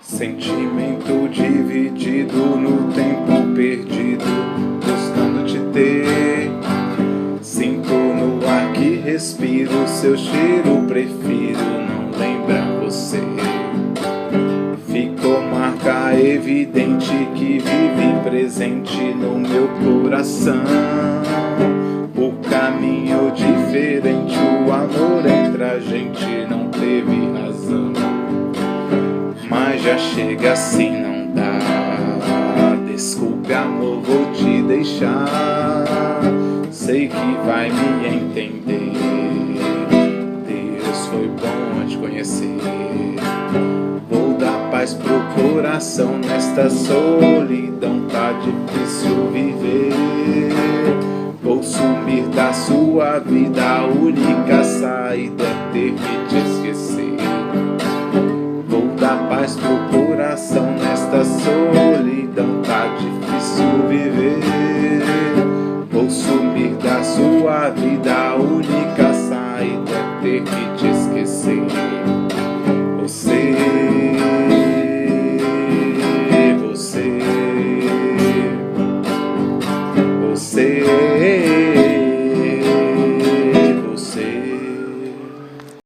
Sentimento dividido no tempo perdido, buscando te ter. Sinto no ar que respiro seu cheiro, prefiro não lembrar você. Ficou marca evidente que vive presente no meu coração. O caminho diferente, o amor entre a gente não teve razão. Mas já chega assim, não dá. Desculpe, amor, vou te deixar. Sei que vai me entender. Deus, foi bom te conhecer. Vou dar paz pro coração nesta solidão. Tá difícil viver. Vou sumir da sua vida. A única saída é ter que te esquecer.